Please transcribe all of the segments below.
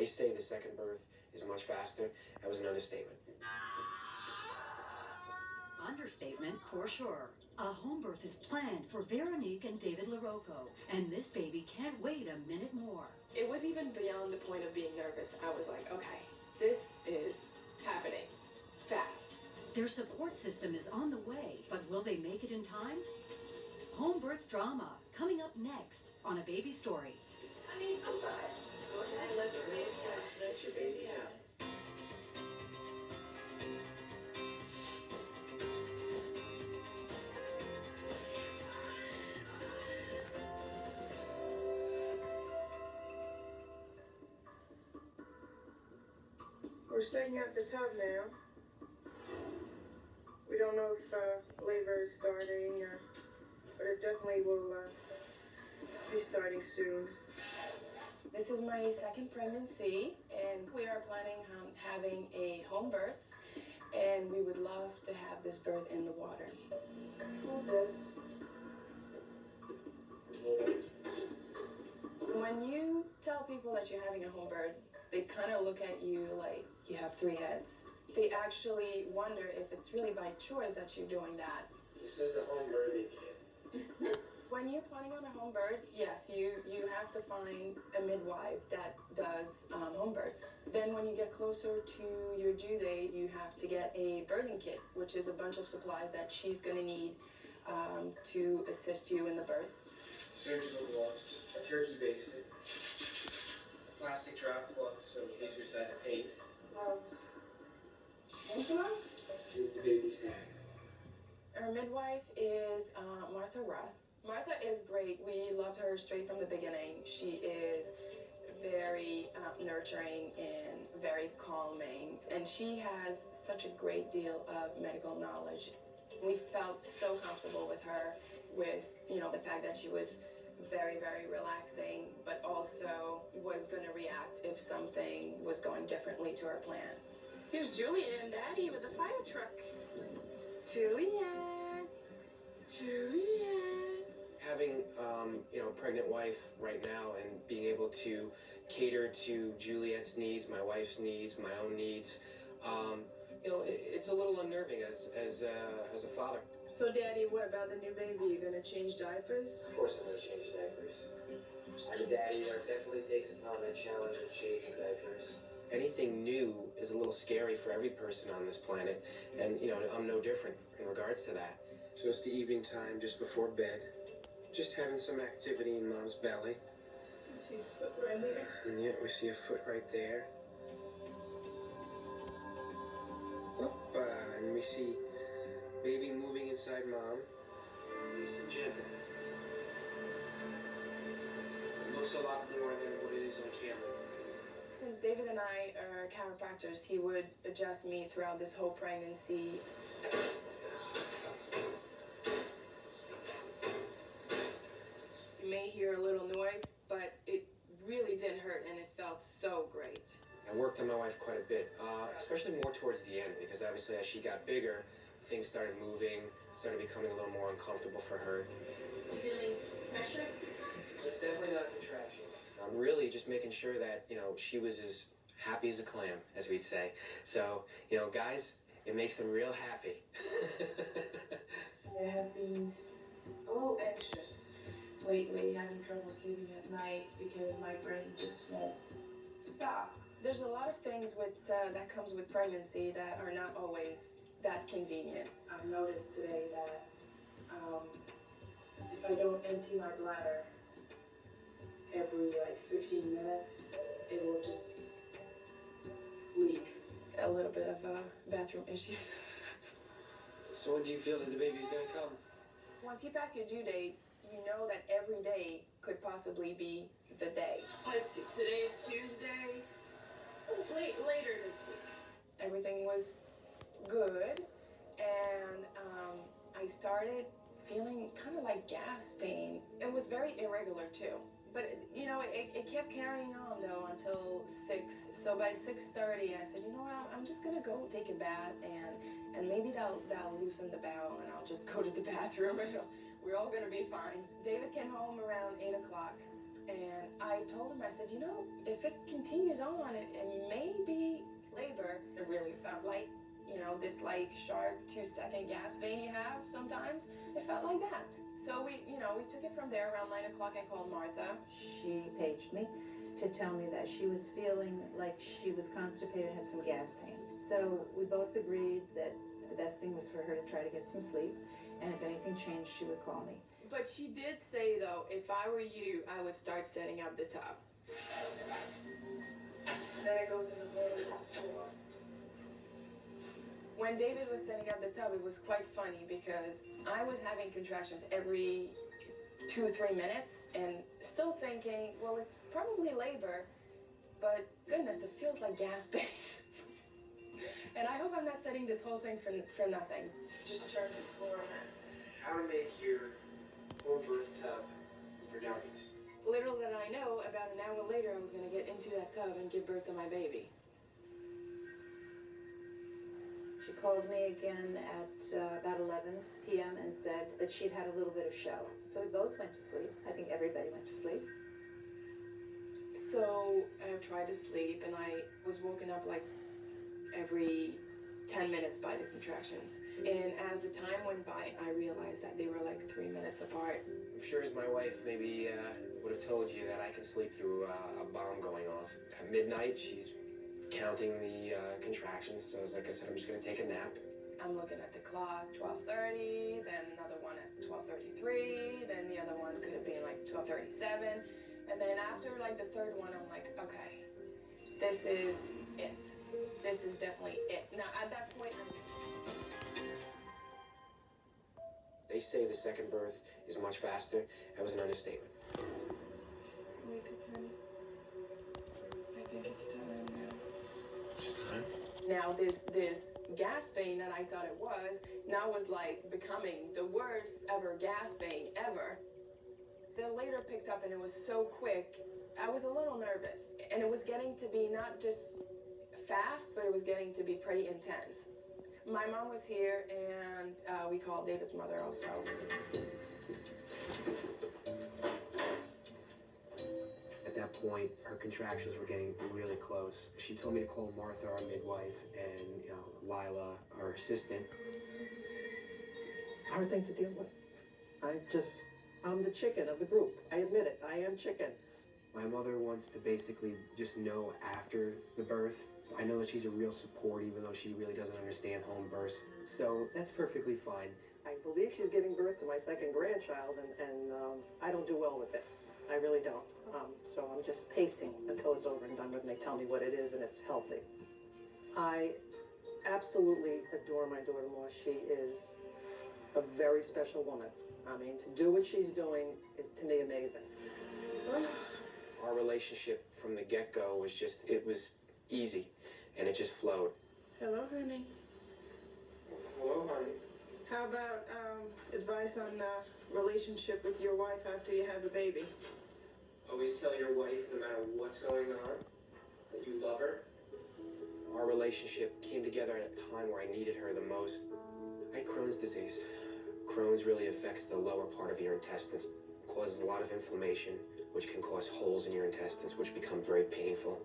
They say the second birth is much faster. That was an understatement. Understatement for sure. A home birth is planned for Veronique and David Larico, and this baby can't wait a minute more. It was even beyond the point of being nervous. I was like, okay, this is happening fast. Their support system is on the way, but will they make it in time? Home birth drama coming up next on A Baby Story. I need a brush. Go ahead, let your baby out. Let your baby out. We're setting up the tub now. We don't know if labor is starting, but it definitely will be starting soon. This is my second pregnancy, and we are planning on having a home birth, and we would love to have this birth in the water. Hold this. When you tell people that you're having a home birth, they kind of look at you like you have three heads. They actually wonder if it's really by choice that you're doing that. This is the home birthing kit. When you're planning on a home birth, yes, you have to find a midwife that does home births. Then when you get closer to your due date, you have to get a birthing kit, which is a bunch of supplies that she's going to need to assist you in the birth. Surgical gloves, a turkey basted, plastic drop cloth so in case we decide to paint. Anything else? Here's the baby's tag. Our midwife is Martha Ruth. Martha is great. We loved her straight from the beginning. She is very nurturing and very calming, and she has such a great deal of medical knowledge. We felt so comfortable with her, with the fact that she was very, very relaxing, but also was going to react if something was going differently to our plan. Here's Julian and Daddy with the fire truck. Julian. Having a pregnant wife right now and being able to cater to Juliet's needs, my wife's needs, my own needs, it's a little unnerving as a father. So, Daddy, what about the new baby? You gonna change diapers? Of course I'm gonna change diapers. As a daddy, there definitely takes upon that challenge of changing diapers. Anything new is a little scary for every person on this planet, and I'm no different in regards to that. So it's the evening time, just before bed, just having some activity in Mom's belly. You see a foot right there? And yeah, we see a foot right there. And we see baby moving inside Mom. Nice and gentle. It looks a lot more than what it is on camera. Since David and I are chiropractors, he would adjust me throughout this whole pregnancy. You may hear a little noise, but it really didn't hurt, and it felt so great. I worked on my wife quite a bit, especially more towards the end, because obviously as she got bigger, things started moving, started becoming a little more uncomfortable for her. You feeling pressure? It's definitely not contractions. I'm really just making sure that, she was as happy as a clam, as we'd say. So, guys, it makes them real happy. I have been a little anxious lately, having trouble sleeping at night because my brain just won't stop. There's a lot of things that comes with pregnancy that are not always that convenient. I've noticed today that if I don't empty my bladder every 15 minutes, it will just leak. A little bit of bathroom issues. So when do you feel that the baby's gonna come? Once you pass your due date, you know that every day could possibly be the day. Let's see, today's Tuesday. Later this week. Everything was good, and I started feeling kind of like gas pain. It was very irregular too, but it kept carrying on though until 6. So by 6:30, I said, I'm just gonna go take a bath, and maybe that'll loosen the bowel, and I'll just go to the bathroom, and we're all gonna be fine. David came home around 8 o'clock, And I told him, I said, you know, if it continues on, it may be labor. It really felt like, you know, this like sharp 2-second gas pain you have sometimes. It felt like that. So we took it from there. Around 9 o'clock, I called Martha. She paged me to tell me that she was feeling like she was constipated, had some gas pain. So we both agreed that the best thing was for her to try to get some sleep, and if anything changed, she would call me. But she did say, though, if I were you, I would start setting up the tub. Then it goes in the middle of the floor. When David was setting up the tub, it was quite funny because I was having contractions every 2-3 minutes and still thinking, well, it's probably labor, but goodness, it feels like gas pain. And I hope I'm not setting this whole thing for nothing. Just turn the floor on. How to make your home birth tub for dummies. Little did I know, about an hour later, I was going to get into that tub and give birth to my baby. She called me again at about 11 p.m. and said that she'd had a little bit of show. So we both went to sleep. I think everybody went to sleep. So I tried to sleep, and I was woken up like every 10 minutes by the contractions. And as the time went by, I realized that they were like 3 minutes apart. I'm sure as my wife maybe would have told you that I can sleep through a bomb going off. At midnight, she's counting the contractions, so like I said, I'm just gonna take a nap. I'm looking at the clock, 12:30, then another one at 12:33, then the other one could have been like 12:37. And then after like the third one, I'm like, okay, this is it. This is definitely it. Now at that point, They say the second birth is much faster. That was an understatement. Wake up, honey. I think it's time now. Just time? now this gas pain that I thought it was, now was like becoming the worst ever gas pain ever. Then later picked up and it was so quick, I was a little nervous. And it was getting to be not just fast, but it was getting to be pretty intense. My mom was here and we called David's mother also. At that point, her contractions were getting really close. She told me to call Martha, our midwife, and Lila, our assistant. Hard thing to deal with. I'm the chicken of the group. I admit it, I am chicken. My mother wants to basically just know after the birth. I know that she's a real support, even though she really doesn't understand home births. So that's perfectly fine. I believe she's giving birth to my second grandchild, and I don't do well with this. I really don't. So I'm just pacing until it's over and done with, and they tell me what it is and it's healthy. I absolutely adore my daughter-in-law. She is a very special woman. I mean, to do what she's doing is, to me, amazing. Our relationship from the get-go was just, it was easy, and it just flowed. Hello, honey. Hello, honey. How about advice on relationship with your wife after you have a baby? Always tell your wife, no matter what's going on, that you love her. Our relationship came together at a time where I needed her the most. I had Crohn's disease. Crohn's really affects the lower part of your intestines. Causes a lot of inflammation, which can cause holes in your intestines, which become very painful.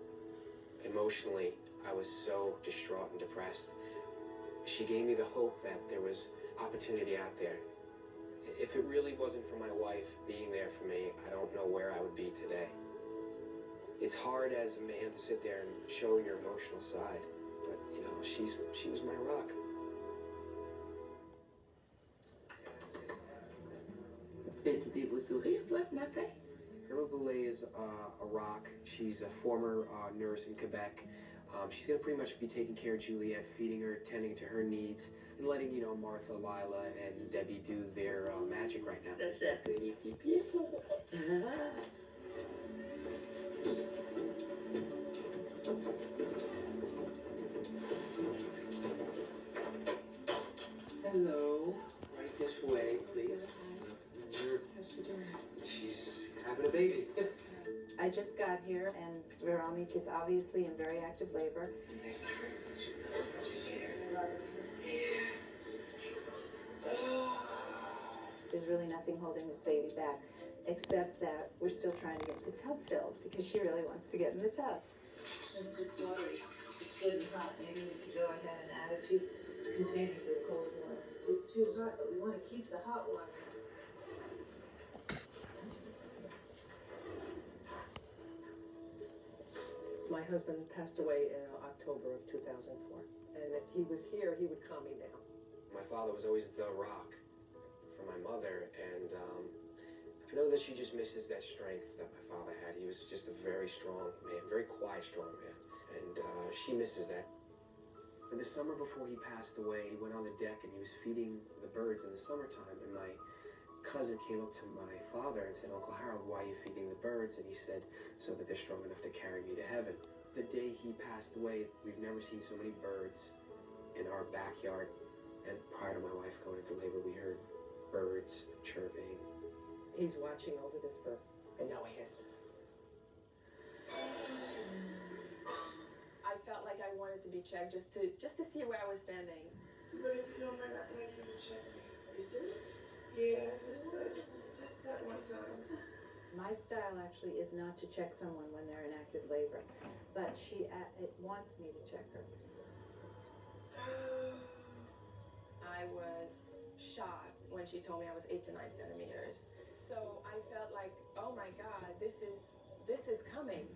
Emotionally, I was so distraught and depressed. She gave me the hope that there was opportunity out there. If it really wasn't for my wife being there for me, I don't know where I would be today. It's hard as a man to sit there and show your emotional side, but she was my rock. Peux-tu beau sourire, toi, ce matin? Irma Boulay is a rock. She's a former nurse in Quebec. She's going to pretty much be taking care of Juliet, feeding her, tending to her needs, and letting, Martha, Lila, and Debbie do their magic right now. Le chef, les petits pieds. Hello. Right this way, please. How's she doing? She's having a baby. I just got here, and Veronique is obviously in very active labor. There's really nothing holding this baby back. except that we're still trying to get the tub filled because she really wants to get in the tub. Since it's watery, it's good and hot, maybe we could go ahead and add a few containers of cold water. It's too hot, but we want to keep the hot water. My husband passed away in October of 2004, and if he was here, he would calm me down. My father was always the rock for my mother, and I know that she just misses that strength that my father had. He was just a very strong man, very quiet, strong man, and she misses that. In the summer before he passed away, he went on the deck and he was feeding the birds in the summertime, and my cousin came up to my father and said, "Uncle Harold, why are you feeding the birds?" And he said, "So that they're strong enough to carry me to heaven." The day he passed away, we've never seen so many birds in our backyard. And prior to my wife going into labor, we heard birds chirping. He's watching over this birth. I know he is. I felt like I wanted to be checked just to see where I was standing. But if you don't mind, I'd like you to check me. You do? Yeah, just that one time. My style actually is not to check someone when they're in active labor, but it wants me to check her. I was shocked when she told me I was 8 to 9 centimeters. So I felt like, oh my God, this is coming.